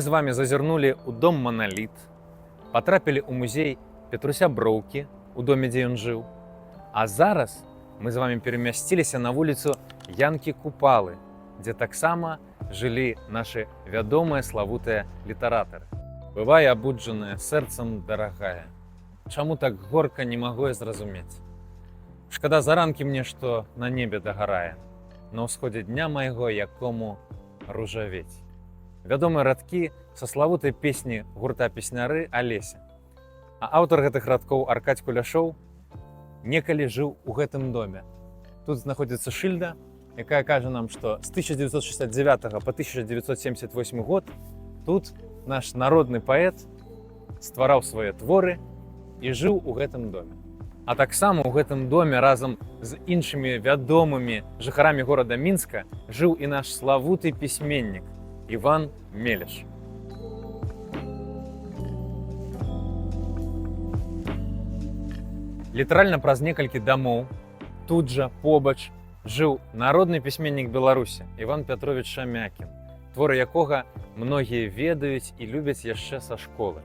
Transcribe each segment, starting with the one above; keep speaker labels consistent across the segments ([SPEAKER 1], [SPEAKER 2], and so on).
[SPEAKER 1] Мы з вами зазірнулі ў дом Маналіт, патрапілі ў музей Петруся Броўкі у доме, дзе ён жыў. А зараз мы з вами перамясціліся на вуліцу Янкі Купалы, дзе таксама жылі нашы вядомыя славутыя літаратары. Бывае абуджаная сэрцам дарагая. Чаму так горка, не магу я зразумець. Шкада заранкі мне, што на небе дагарае, на ўсходзе дня майго якому ружавець. Вядомыя радкі са славутай песні гурта песняры Алеся. А аўтар гэтых радкоў Аркадзь Куляшоў некалі жыў у гэтым доме. Тут знаходзіцца шыльда, якая кажа нам, што з 1969 по 1978 год тут наш народны паэт ствараў свае творы і жыў у гэтым доме. А таксама ў гэтым доме разам з іншымі вядомымі жыхарамі горада Мінска жыў і наш славуты пісьменнік Іван Мелеш. Літаральна праз некалькі дамоў тут жа побач жыў народны пісьменнік Беларусі Іван Пятровіч Шамякін, творы якога многія ведаюць і любяць яшчэ са школы.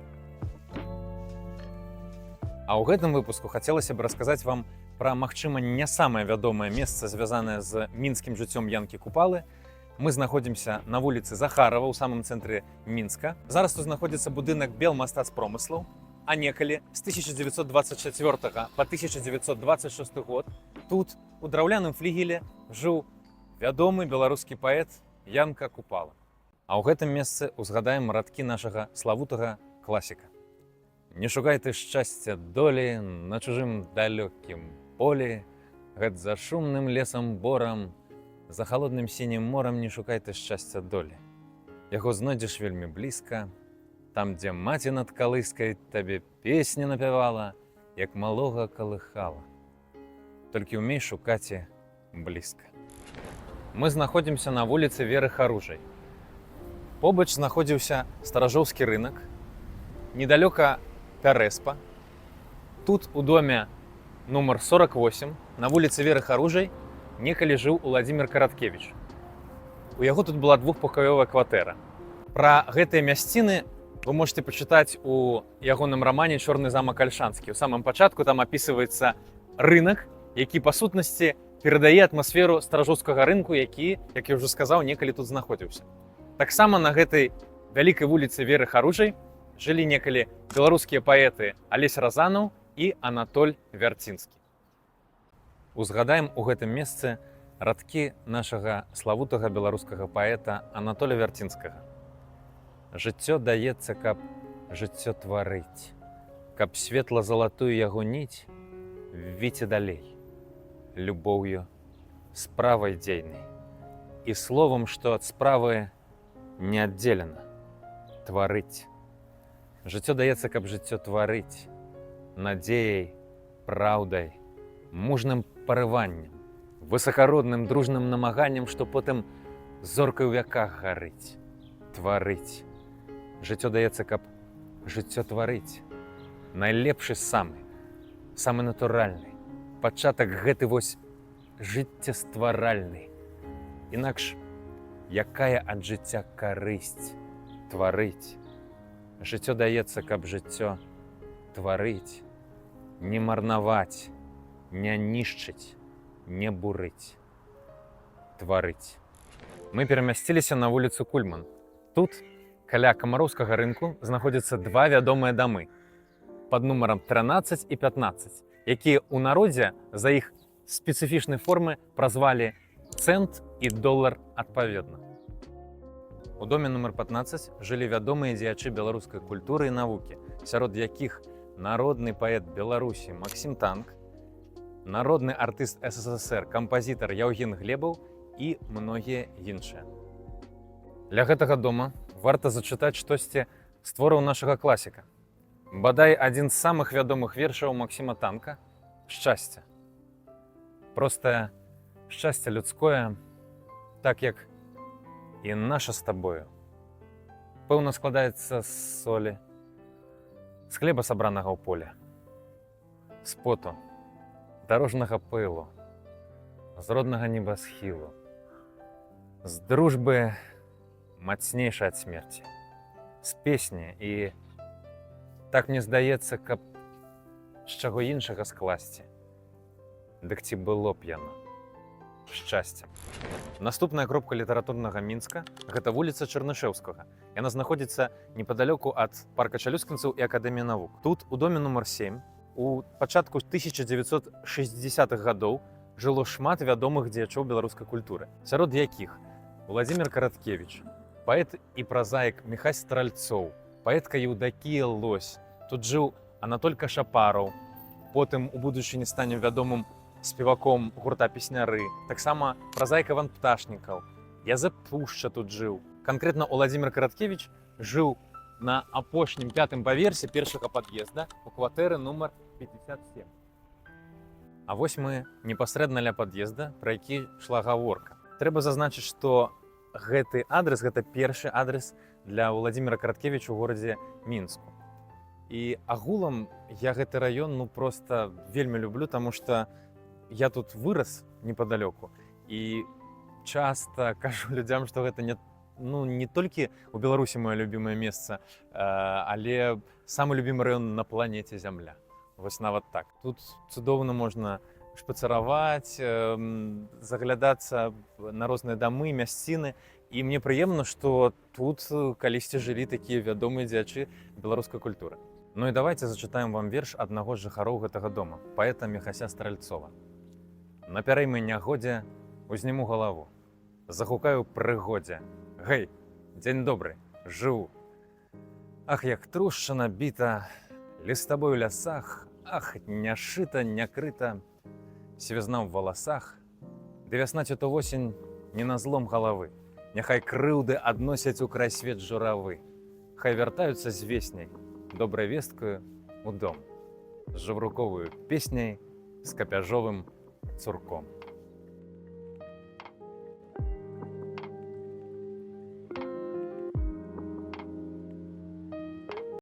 [SPEAKER 1] А ў гэтым выпуску хацелася б расказаць вам пра, магчыма, не самае вядомае месца, звязанае з мінскім жыццём Янкі Купалы. Мы знаходзімся на вуліцы Захарова ў самым цэнтры Мінска. Зараз тут знаходзіцца будынак Белмастацпромыслаў, а некалі з 1924 по 1926 год тут у драўляным флігеле жыў вядомы беларускі паэт Янка Купала. А ў гэтым месцы узгадаем радкі нашага славутага класіка. Не шукай ты шчасця долі на чужым далёкім полі, гэт за шумным лесам борам, за халодным сінім морам не шукай ты шчасця долі. Яго знойдзеш вельмі блізка, там, дзе маці над калыскай табе песню напявала, як малога калыхала. Толькі ўмей шукаць блізка. Мы знаходзімся на вуліцы Веры Харужай. Побач знаходзіўся старажоўскі рынак, недалёка Переспа. Тут у доме нумар 48 на вуліцы Веры Харужай некалі жыў Уладзімір Караткевіч. У яго тут была двухпакаёвая кватэра. Пра гэтыя мясціны вы можете пачытаць у ягоным рамане «Чорны замак Альшанскі». У самым пачатку там апісваецца рынак, які па сутнасці перадае атмасферу старажоўскага рынку, які, як я ўжо сказаў, некалі тут знаходзіўся. Таксама на гэтай вялікай вуліцы Веры Харужай жылі некалі беларускія паэты Алесь Разанаў і Анатоль Вярцінскі. Узгадаем у гэтым месцы радкі нашага славутага беларускага паэта Анатоля Вярцінскага. Жыццё даецца, каб жыццё тварыць, каб светла-залатую яго ніць віце далей, любоўю справай дзейнай і словам, што ад справы не аддзелена, тварыць. Жыццё даецца, каб жыццё тварыць, надзеяй, праўдай, мужным парываннем, высакародным дружным намаганнем, што потым зоркай у вяках гарыць, тварыць. Жыццё даецца, каб жыццё тварыць. Найлепшы самы натуральны, пачатак гэты вось жыццястваральны. Інакш, якая ад жыцця карысць тварыць. Жыццё даецца, каб жыццё тварыць, не марнаваць, не нішчыць, не бурыць, тварыць. Мы перамясціліся на вуліцу Кульман. Тут, каля камароўскага рынку, знаходзяцца два вядомыя дамы пад нумарам 13 і 15, якія ў народзе за іх спецыфічнай формы празвалі цэнт і долар адпаведна. У доме нумар 15 жылі вядомыя дзеячы беларускай культуры і навукі, сярод якіх народны паэт Беларусі Максім Танк, народны артыст СССР, кампазітар Яўген Глебаў і многія іншыя. Для гэтага дома варта зачытаць штосьці з твораў нашага класіка. Бадай адзін з самых вядомых вершаў Максіма Танка «Шчасце». Простае шчасце людское, так як і наша з табою, пэўна складаецца з солі, з хлеба сабранага ў поле, з поту, дарожнага пылу, з роднага небасхілу, з дружбы мацнейшай ад смерці з песні. І так мне здаецца, каб з чаго іншага скласці. Дык ці было б яно шчасцем. Наступная кропка літаратурнага Мінска – гэта вуліца Чарнышэўскага. Яна знаходзіцца непадалёку ад парка Чалюскінцаў і Акадэміі навук. Тут, у доме нумар 7, у пачатку 1960-х гадоў жыло шмат вядомых дзеячоў беларускай культуры, сярод якіх Владзімір Караткевіч, паэт і празаік Міхась Стральцоў, паэтка Еўдакія Лось. Тут жыў Анатоль Кашапараў, потым у будучыні стане вядомым спеваком гурта «Песняры». Таксама празаік Іван Пташнікаў. Язэп Пушча тут жыў. Канкрэтна Владзімір Караткевіч жыў на апошнім 5-м паверсе першага пад'езда у кватэры нумар 57. А вось мы непасрэдна ля пад'езда, пра які шла гаворка. Трэба зазначыць, што гэты адрес, гэта першы адрес для Владзіміра Караткевіча ў горадзе Мінску. І агулам я гэты раён проста вельмі люблю, таму што я тут вырас непадалёку. І часта кажу людзям, што гэта не толькі ў Беларусі маё любімае месца, але самы любімы раён на планеце Зямля. Вось нават так. Тут цудоўна можна шпацыраваць, заглядацца на розныя дамы, мясціны. І мне прыемна, што тут калісьці жылі такія вядомыя дзеячы беларускай культуры. Ну і давайте зачытаем вам верш аднаго з жыхароў гэтага дома, паэта Міхася Стральцова. На пярэймай нягодзе узніму галаву, загукаю прыгодзе. Гэй, дзень добры, жыву. Ах, як трушчана біта, лістабой у лясах, ах, не шыта, не крыта, связна ў валасах, ды вясна ці то восень не на злом галавы, няхай крыўды адносяць у край свет журавы, хай вяртаюцца з весняй, добрай весткаю у дом, з жаўруковаю песняй, з капяжовым цурком.